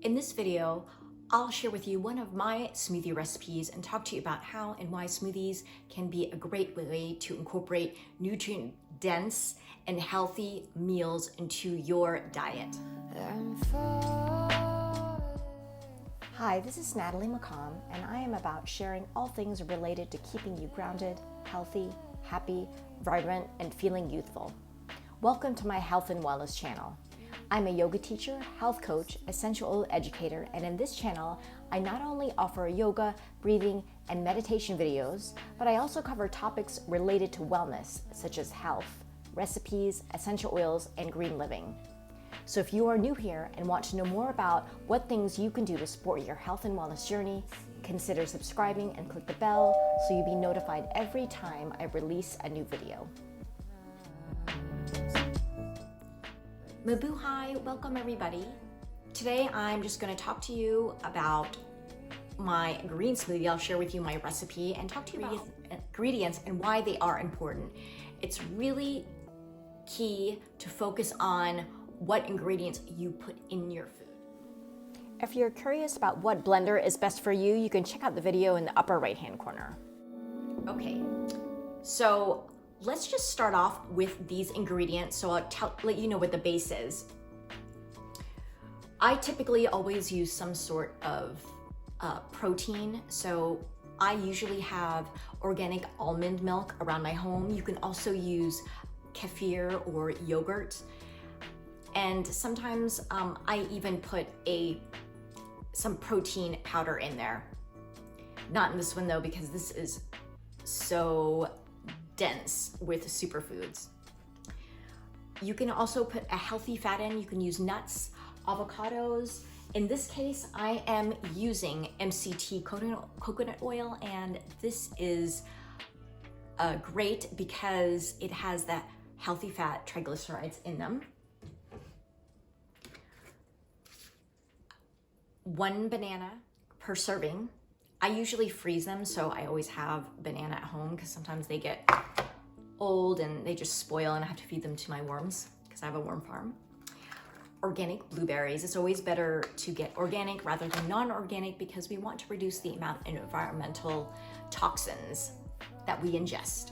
In this video, I'll share with you one of my smoothie recipes and talk to you about how and why smoothies can be a great way to incorporate nutrient-dense and healthy meals into your diet. Hi, this is Natalie McComb, and I am about sharing all things related to keeping you grounded, healthy, happy, vibrant, and feeling youthful. Welcome to my health and wellness channel. I'm a yoga teacher, health coach, essential oil educator, and in this channel, I not only offer yoga, breathing, and meditation videos, but I also cover topics related to wellness, such as health, recipes, essential oils, and green living. So if you are new here and want to know more about what things you can do to support your health and wellness journey, consider subscribing and click the bell so you'll be notified every time I release a new video. Mabuhay, welcome everybody. Today I'm just going to talk to you about my green smoothie. I'll share with you my recipe and talk to you about ingredients and why they are important. It's really key to focus on what ingredients you put in your food. If you're curious about what blender is best for you, you can check out the video in the upper right-hand corner. Okay, so let's just start off with these ingredients. So I'll let you know what the base is. I typically always use some sort of protein. So I usually have organic almond milk around my home. You can also use kefir or yogurt. And sometimes I even put some protein powder in there. Not in this one though, because this is so dense with superfoods. You can also put a healthy fat in. You can use nuts, avocados. In this case, I am using MCT coconut oil, and this is great because it has that healthy fat triglycerides in them. 1 banana per serving. I usually freeze them, so I always have banana at home because sometimes they get old and they just spoil and I have to feed them to my worms because I have a worm farm. Organic blueberries. It's always better to get organic rather than non-organic because we want to reduce the amount of environmental toxins that we ingest.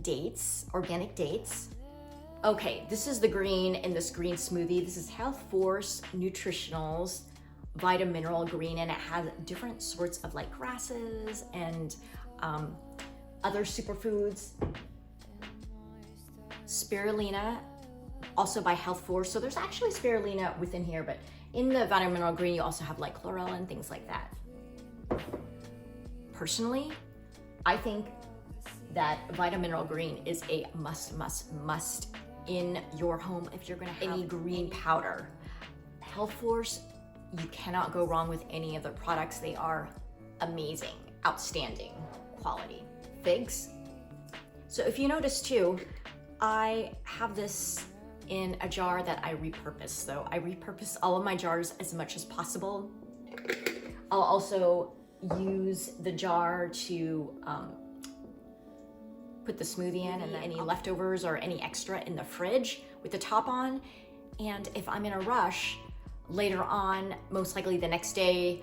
Dates, organic dates. Okay, this is the green in this green smoothie. This is Health Force Nutritionals Vitamin Mineral Green, and it has different sorts of like grasses and other superfoods. Spirulina, also by Health Force. So there's actually spirulina within here, but in the Vitamin Mineral Green, you also have like chlorella and things like that. Personally, I think that Vitamin Mineral Green is a must in your home if you're gonna have any green powder. Health Force, you cannot go wrong with any of their products. They are amazing, outstanding quality. Figs. So if you notice too, I have this in a jar that I repurpose. So I repurpose all of my jars as much as possible. I'll also use the jar to put the smoothie in, and then any leftovers or any extra in the fridge with the top on. And if I'm in a rush later on, most likely the next day,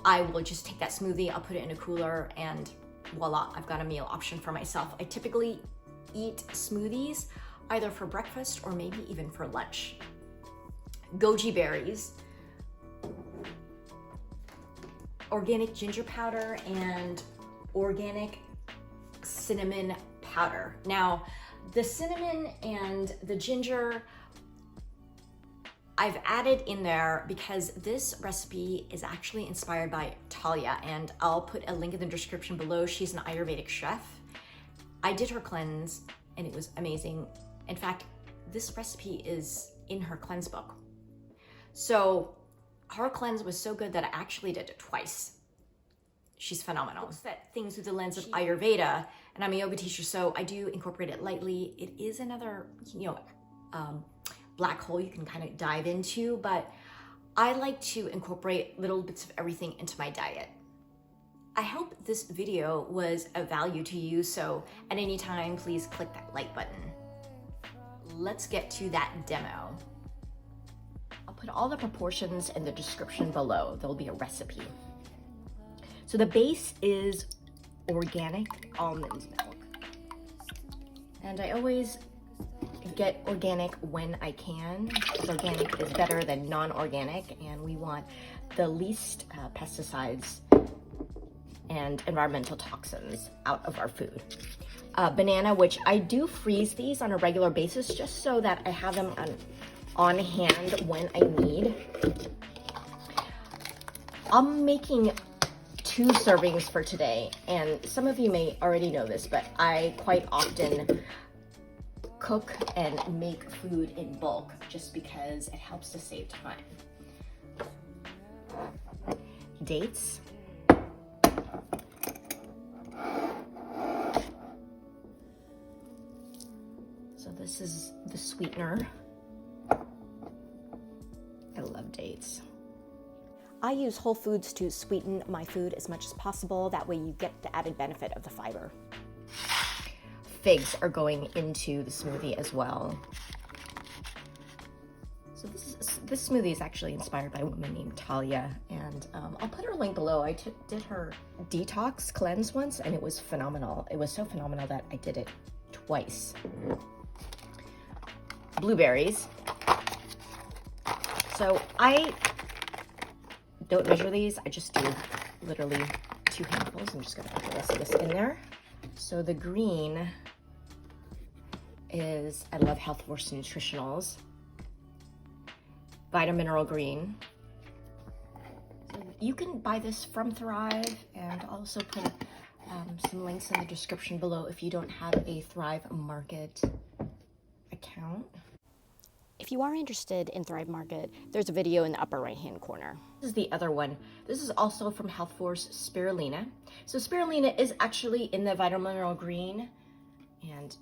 I will just take that smoothie, I'll put it in a cooler, and voila, I've got a meal option for myself. I typically eat smoothies either for breakfast or maybe even for lunch. Goji berries, organic ginger powder, and organic cinnamon powder. Now, the cinnamon and the ginger, I've added in there because this recipe is actually inspired by Talia, and I'll put a link in the description below. She's an Ayurvedic chef. I did her cleanse and it was amazing. In fact, this recipe is in her cleanse book. So her cleanse was so good that I actually did it twice. She's phenomenal. Looks at things through the lens of Ayurveda, and I'm a yoga teacher, so I do incorporate it lightly. It is another, black hole you can kind of dive into, but I like to incorporate little bits of everything into my diet. I hope this video was of value to you, so at any time, please click that like button. Let's get to that demo. I'll put all the proportions in the description below. There'll be a recipe. So the base is organic almond milk. And I always get organic when I can, because organic is better than non-organic, and we want the least pesticides and environmental toxins out of our food. Banana, which I do freeze these on a regular basis just so that I have them on hand when I need. I'm making 2 servings for today, and some of you may already know this, but I quite often cook and make food in bulk just because it helps to save time. Dates. So this is the sweetener. I love dates. I use whole foods to sweeten my food as much as possible. That way you get the added benefit of the fiber. Figs are going into the smoothie as well. So this smoothie is actually inspired by a woman named Talia, and I'll put her link below. I did her detox cleanse once, and it was phenomenal. It was so phenomenal that I did it twice. Blueberries. So I don't measure these. I just do literally 2 handfuls. I'm just gonna put the rest of this in there. So the green is, I love Health Force Nutritionals. Vitamineral green. So you can buy this from Thrive, and I'll also put some links in the description below if you don't have a Thrive Market account. If you are interested in Thrive Market, there's a video in the upper right-hand corner. This is the other one. This is also from Health Force Spirulina. So spirulina is actually in the vitamineral green, and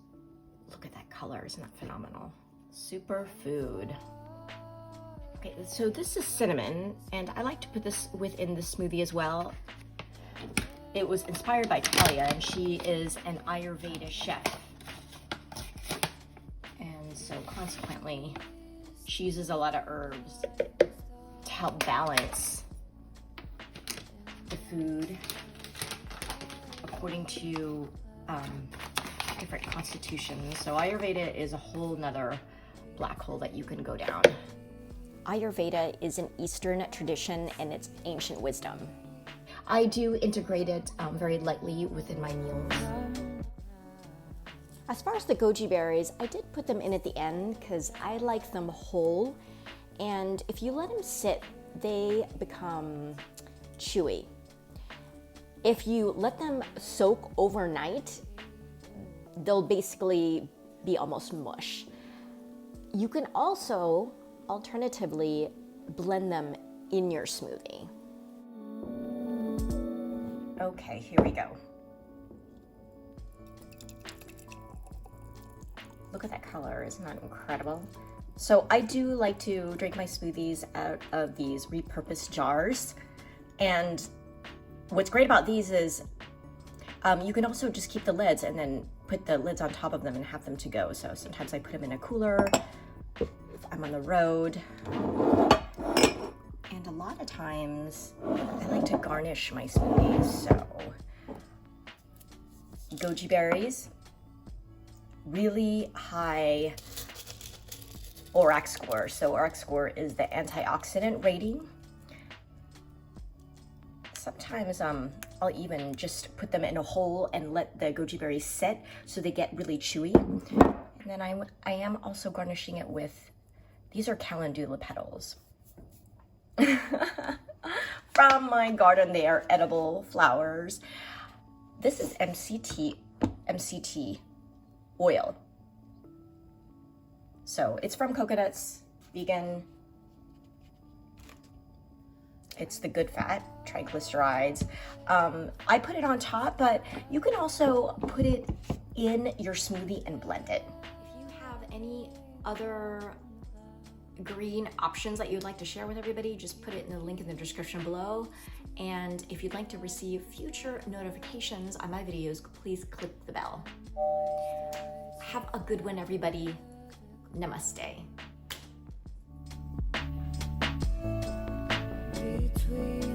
look at that color, isn't that phenomenal? Superfood. Okay, so this is cinnamon, and I like to put this within the smoothie as well. It was inspired by Talia, and she is an Ayurveda chef. And so consequently, she uses a lot of herbs to help balance the food according to different constitutions. So Ayurveda is a whole nother black hole that you can go down. Ayurveda is an Eastern tradition and it's ancient wisdom. I do integrate it very lightly within my meals. As far as the goji berries, I did put them in at the end because I like them whole. And if you let them sit, they become chewy. If you let them soak overnight, they'll basically be almost mush. You can also, alternatively, blend them in your smoothie. Okay, here we go. Look at that color, isn't that incredible? So I do like to drink my smoothies out of these repurposed jars. And what's great about these is you can also just keep the lids and then put the lids on top of them and have them to go. So sometimes I put them in a cooler if I'm on the road. And a lot of times I like to garnish my smoothies. So goji berries, really high ORAC score. So ORAC score is the antioxidant rating. Sometimes I'll even just put them in a hole and let the goji berries sit so they get really chewy. And then I am also garnishing it with, these are calendula petals. From my garden, they are edible flowers. This is MCT oil. So it's from coconuts, vegan. It's the good fat, triglycerides. I put it on top, but you can also put it in your smoothie and blend it. If you have any other green options that you'd like to share with everybody, just put it in the link in the description below. And if you'd like to receive future notifications on my videos, please click the bell. Have a good one, everybody. Namaste. sweet.